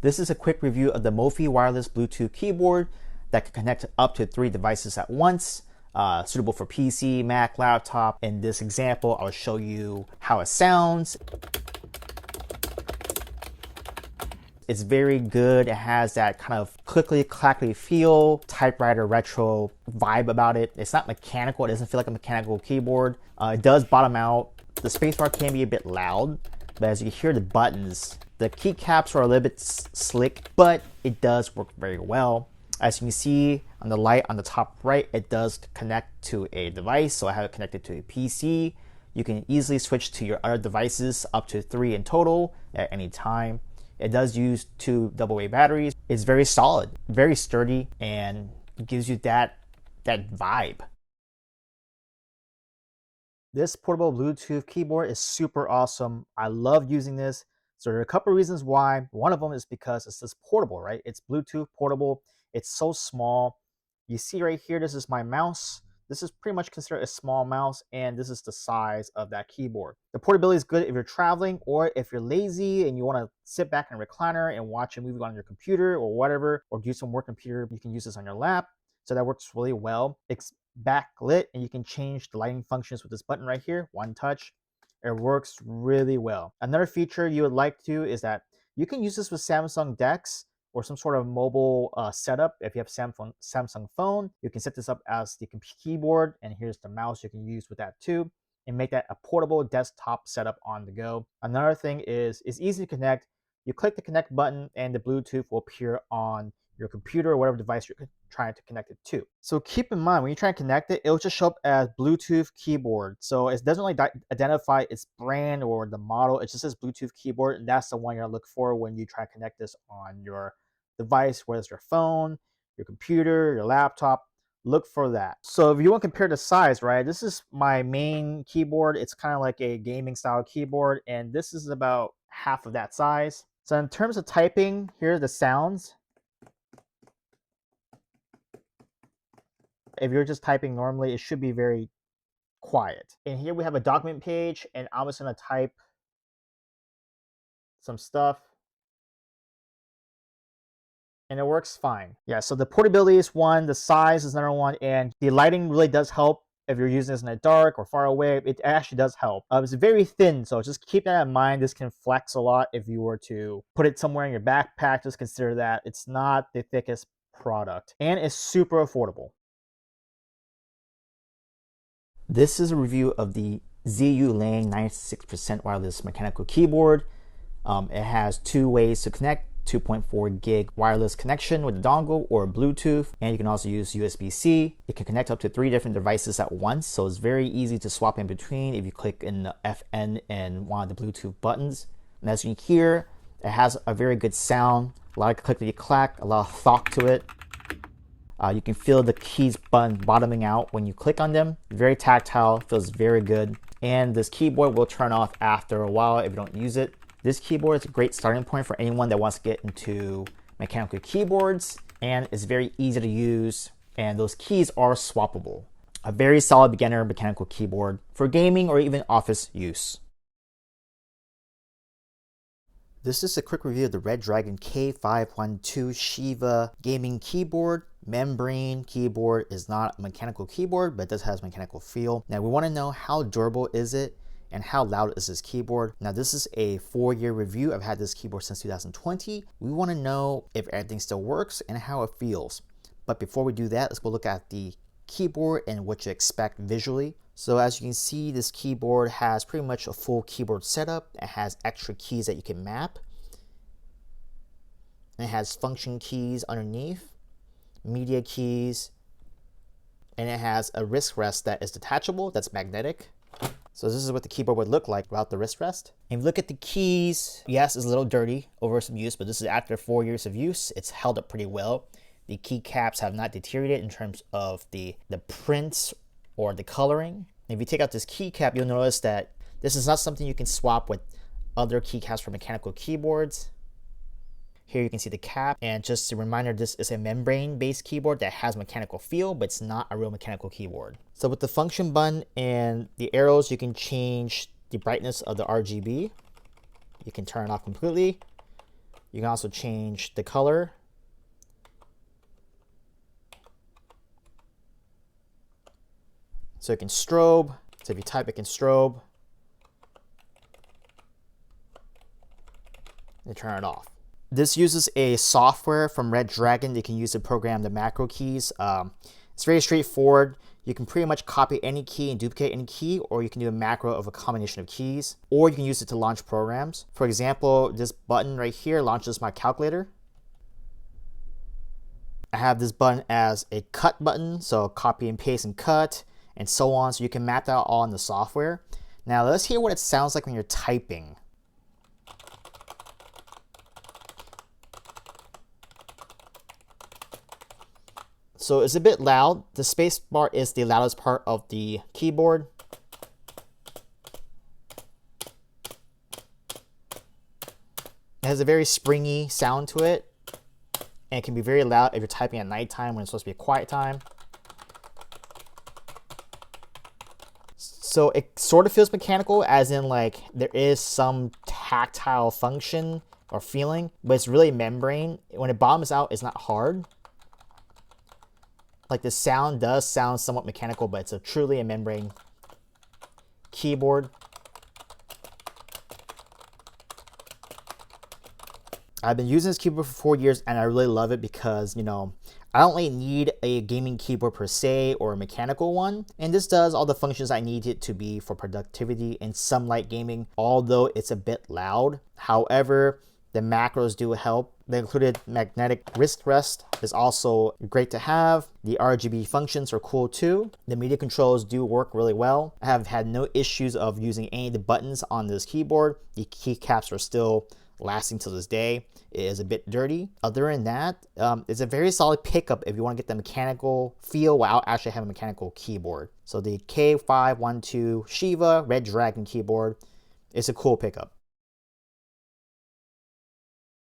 This is a quick review of the Mophie wireless Bluetooth keyboard that can connect up to 3 devices at once, suitable for PC, Mac, laptop. In this example, I'll show you how it sounds. It's very good. It has that kind of clickly, clackly feel, typewriter retro vibe about it. It's not mechanical. It doesn't feel like a mechanical keyboard. It does bottom out. The spacebar can be a bit loud, but as you hear the buttons, the keycaps are a little bit slick, but it does work very well. As you can see on the light on the top right, it does connect to a device. So I have it connected to a PC. You can easily switch to your other devices, up to 3 in total at any time. It does use 2 AA batteries. It's very solid, very sturdy, and gives you that vibe. This portable Bluetooth keyboard is super awesome. I love using this. So there are a couple of reasons why. One of them is because it's just portable, right? It's Bluetooth portable. It's so small. You see right here, this is my mouse. This is pretty much considered a small mouse, and this is the size of that keyboard. The portability is good if you're traveling or if you're lazy and you want to sit back in a recliner and watch a movie on your computer or whatever, or do some work computer. You can use this on your lap. So that works really well. It's backlit, and you can change the lighting functions with this button right here, one touch. It works really well. Another feature you would like to is that you can use this with Samsung DeX or some sort of mobile setup. If you have Samsung phone, you can set this up as the keyboard, and here's the mouse you can use with that too, and make that a portable desktop setup on the go. Another thing is it's easy to connect. You click the connect button and the Bluetooth will appear on your computer or whatever device you're trying to connect it to. So keep in mind, when you try and connect it, it'll just show up as Bluetooth keyboard. So it doesn't really identify its brand or the model. It just says Bluetooth keyboard, and that's the one you're gonna look for when you try to connect this on your device, whether it's your phone, your computer, your laptop. Look for that. So if you want to compare the size, right, this is my main keyboard. It's kind of like a gaming style keyboard, and this is about half of that size. So in terms of typing, here are the sounds. If you're just typing normally, it should be very quiet. And here we have a document page, and I'm just going to type some stuff, and it works fine. Yeah, so the portability is one, the size is another one, and the lighting really does help. If you're using this in the dark or far away, it actually does help. It's very thin, so just keep that in mind. This can flex a lot if you were to put it somewhere in your backpack. Just consider that it's not the thickest product, and it's super affordable. This is a review of the ZU Lang 96% wireless mechanical keyboard. It has 2 ways to connect, 2.4 gig wireless connection with a dongle or Bluetooth, and you can also use USB-C. It can connect up to 3 different devices at once, so it's very easy to swap in between if you click in the FN and one of the Bluetooth buttons. And as you can hear, it has a very good sound, a lot of clickety-clack, a lot of thok to it. You can feel the keys bottoming out when you click on them. Very tactile, feels very good. And this keyboard will turn off after a while if you don't use it. This keyboard is a great starting point for anyone that wants to get into mechanical keyboards, and it's very easy to use, and those keys are swappable. A very solid beginner mechanical keyboard for gaming or even office use. This is a quick review of the Redragon K512 Shiva gaming keyboard. Membrane keyboard is not a mechanical keyboard, but it does have a mechanical feel. Now we want to know how durable is it and how loud is this keyboard. Now this is a 4-year review. I've had this keyboard since 2020. We want to know if everything still works and how it feels. But before we do that, let's go look at the keyboard and what you expect visually. So as you can see, this keyboard has pretty much a full keyboard setup. It has extra keys that you can map. It has function keys underneath, media keys, and it has a wrist rest that is detachable, that's magnetic. So this is what the keyboard would look like without the wrist rest. And if you look at the keys, yes, it's a little dirty over some use, but this is after 4 years of use. It's held up pretty well. The keycaps have not deteriorated in terms of the prints or the coloring. If you take out this keycap, you'll notice that this is not something you can swap with other keycaps for mechanical keyboards. Here you can see the cap, and just a reminder, this is a membrane-based keyboard that has mechanical feel, but it's not a real mechanical keyboard. So with the function button and the arrows, you can change the brightness of the RGB. You can turn it off completely. You can also change the color. So it can strobe. So if you type, it can strobe. And turn it off. This uses a software from Red Dragon that you can use to program the macro keys. It's very straightforward. You can pretty much copy any key and duplicate any key, or you can do a macro of a combination of keys, or you can use it to launch programs. For example, this button right here launches my calculator. I have this button as a cut button, so copy and paste and cut, and so on. So you can map that all in the software. Now let's hear what it sounds like when you're typing. So it's a bit loud. The space bar is the loudest part of the keyboard. It has a very springy sound to it, and it can be very loud if you're typing at nighttime when it's supposed to be a quiet time. So it sort of feels mechanical, as in like there is some tactile function or feeling, but it's really membrane. When it bottoms out, it's not hard. Like the sound does sound somewhat mechanical, but it's truly a membrane keyboard. I've been using this keyboard for 4 years, and I really love it because, you know, I don't really need a gaming keyboard per se or a mechanical one. And this does all the functions I need it to be for productivity and some light gaming, although it's a bit loud. However, the macros do help. The included magnetic wrist rest is also great to have. The RGB functions are cool too. The media controls do work really well. I have had no issues of using any of the buttons on this keyboard. The keycaps are still lasting to this day. It is a bit dirty. Other than that, it's a very solid pickup if you want to get the mechanical feel without actually having a mechanical keyboard. So the K512 Shiva Red Dragon keyboard is a cool pickup.